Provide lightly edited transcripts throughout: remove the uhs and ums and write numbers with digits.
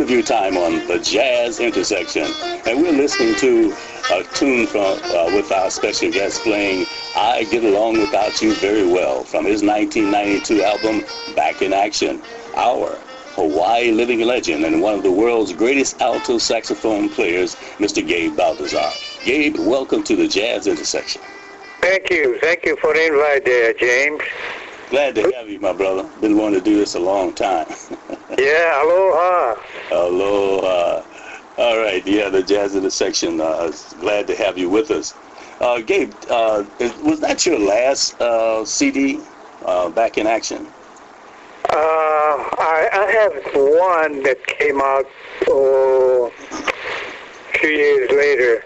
interview time on the Jazz Intersection. And we're listening to a tune from with our special guest playing I Get Along Without You Very Well from his 1992 album, Back in Action. Our Hawaii living legend and one of the world's greatest alto saxophone players, Mr. Gabe Baltazar. Gabe, welcome to the Jazz Intersection. Thank you. Thank you for the invite there, James. Glad to have you, my brother. Been wanting to do this a long time. Yeah, aloha. Aloha. All right, yeah, the Jazz Intersection. Glad to have you with us. Gabe, was that your last CD, Back in Action? I have one that came out a few years later.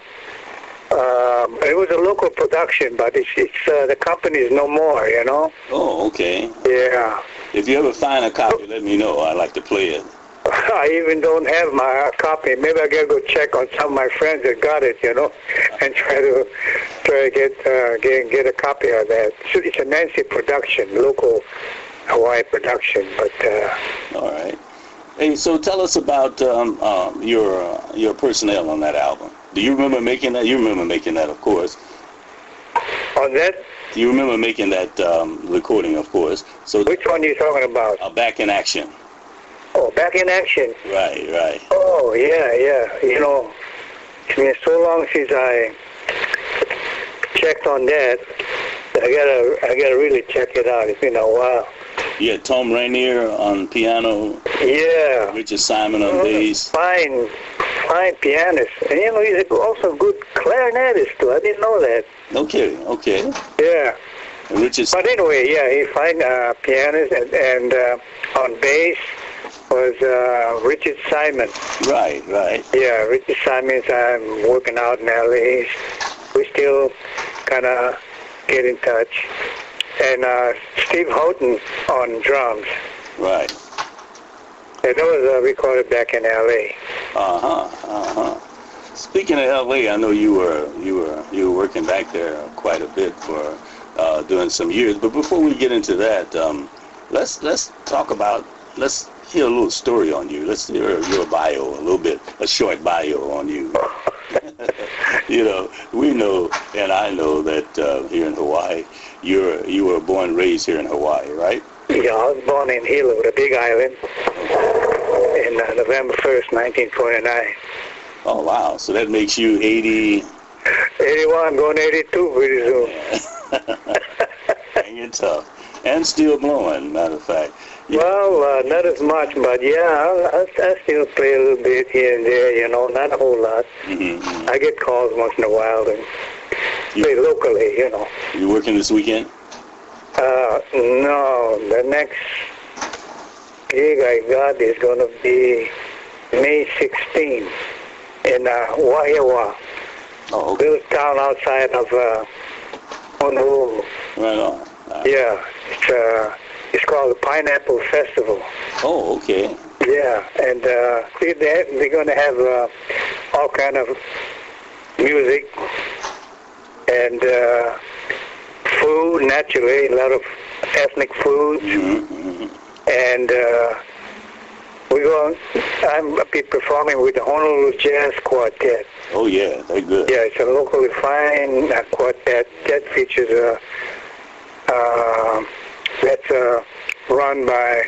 It was a local production, but it's the company is no more, you know. Oh, okay. Yeah. If you ever find a copy, let me know. I'd like to play it. I even don't have my copy. Maybe I gotta go check on some of my friends that got it, you know, and try to get a copy of that. It's a Nancy production, local Hawaii production, but. All right. Hey, so tell us about your personnel on that album. Do you remember making that? You remember making that, of course. On that? You remember making that recording, of course. So which one are you talking about? Back in Action. Oh, Back in Action. Right, right. Oh, yeah. You know, it's been so long since I checked on that. I gotta really check it out. It's been a while. Yeah, Tom Rainier on piano. Yeah. Richard Simon on bass. Fine pianist. And you know, he's also a good clarinetist too. I didn't know that. No kidding. Okay. Yeah. Richard. But anyway, yeah, he's fine pianist, and on bass was Richard Simon. Right. Yeah, Richard Simon's working out in L.A. We still kind of get in touch. And Steve Houghton on drums. Right. And that was recorded back in L.A. Speaking of L.A., I know you were working back there quite a bit for doing some years. But before we get into that, let's hear a little story on you. Let's hear your bio a little bit, a short bio on you. You know, we know, and I know that here in Hawaii, you were born and raised here in Hawaii, right? Yeah, I was born in Hilo, the Big Island, in November 1st, 1929. Oh, wow. So that makes you 80... 81, going 82 pretty soon. Hanging tough. And still blowing, matter of fact. Well, not as much, but yeah, I still play a little bit here and there, you know, not a whole lot. Mm-hmm. I get calls once in a while and play locally, you know. You working this weekend? No, the next gig I got is going to be May 16th in Wahiawa, little town outside of Honolulu. Right on. Yeah, it's called the Pineapple Festival. Oh, okay. Yeah, and they're going to have all kind of music and food, naturally, a lot of ethnic foods. Mm-hmm. And I'll be performing with the Honolulu Jazz Quartet. Oh, yeah, they're good. Yeah, it's a locally fine quartet that features that's run by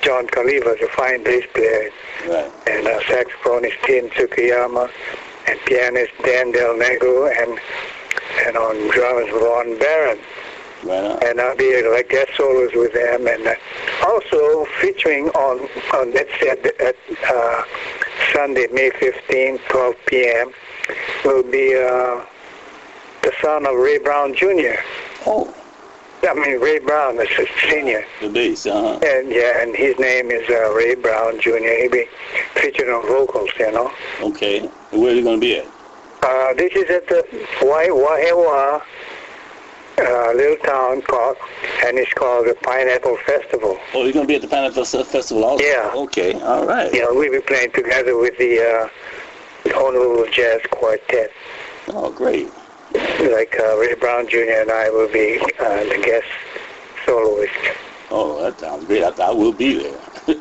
John Kaliva, a fine bass player. Right. And saxophonist Tim Tsukiyama, and pianist Dan Del Negro, and on drums Ron Barron. Right on. And I'll be like guest solos with them, and also featuring on that set at Sunday, May 15, 12 p.m. will be the son of Ray Brown Jr. Oh. I mean, Ray Brown, the senior. The bass, uh-huh. And his name is Ray Brown Jr. He'll be featured on vocals, you know. Okay. Where are you going to be at? This is at the Wahiawa little town and it's called the Pineapple Festival. Oh, you're going to be at the Pineapple Festival also? Yeah. Okay, all right. Yeah, we'll be playing together with the Honolulu Jazz Quartet. Oh, great. Like Ray Brown Jr. and I will be the guest soloist. Oh, that sounds great. I will be there. All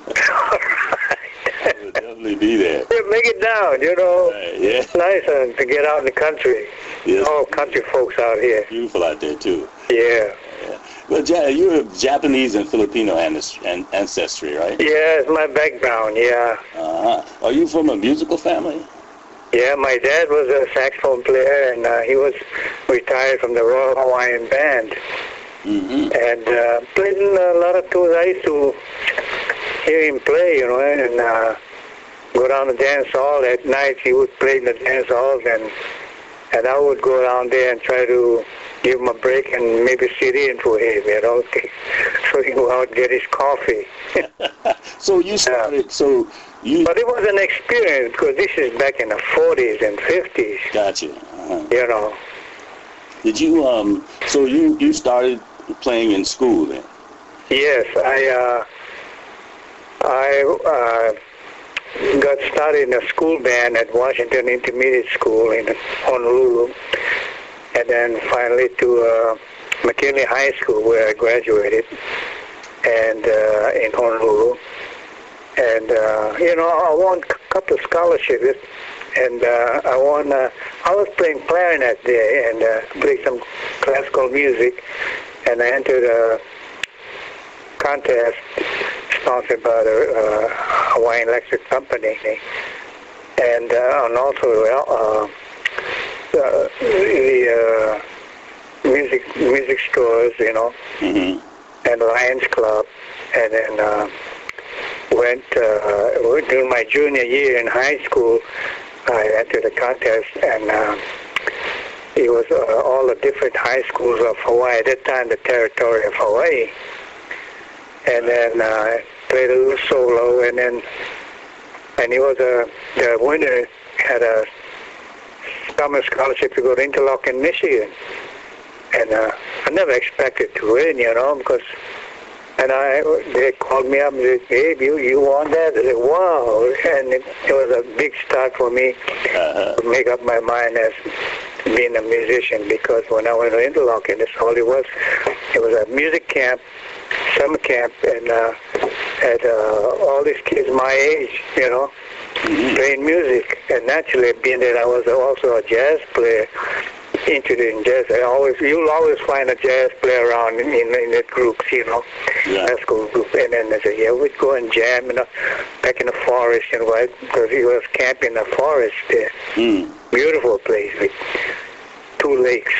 right. You'll definitely be there. Yeah, make it down, you know. Right, yeah. It's nice to get out in the country. Yes. All country folks out here. Beautiful out there, too. Yeah. Yeah. Well, you're of Japanese and Filipino ancestry, right? Yeah, it's my background, yeah. Uh-huh. Are you from a musical family? Yeah, my dad was a saxophone player, and he was retired from the Royal Hawaiian Band. Mm-hmm. And played in a lot of tours. I used to hear him play, you know, and go down to dance hall at night. He would play in the dance halls, and I would go down there and try to give him a break and maybe sit in for him, you know, so he go out and get his coffee. So you started, But it was an experience, because this is back in the 40s and 50s. Gotcha. Uh-huh. You know. Did you, so you started playing in school then? Yes, I got started in a school band at Washington Intermediate School in Honolulu, and then finally to McKinley High School, where I graduated, and in Honolulu. And, you know, I won a couple of scholarships, and I was playing clarinet there, and played some classical music, and I entered a contest sponsored by the Hawaiian Electric Company, and also the music stores, you know, Mm-hmm. and Lions Club, and then went during my junior year in high school. I entered a contest, and it was all the different high schools of Hawaii, at that time the territory of Hawaii. And then I played a little solo, and it was the winner had a summer scholarship to go to Interlochen, Michigan. And I never expected to win, you know, because they called me up and said, Gabe, you won that? I said, wow. And it was a big start for me to make up my mind as being a musician, because when I went to Interlochen, that's all it was. It was a music camp, summer camp, and had all these kids my age, you know, playing music. And naturally, being that I was also a jazz player, interested in jazz, you'll always find a jazz player around in the groups, you know, classical group. And then they said, yeah, we'd go and jam, you know, back in the forest, you know, because he was camping in the forest there. Beautiful place with 2 lakes.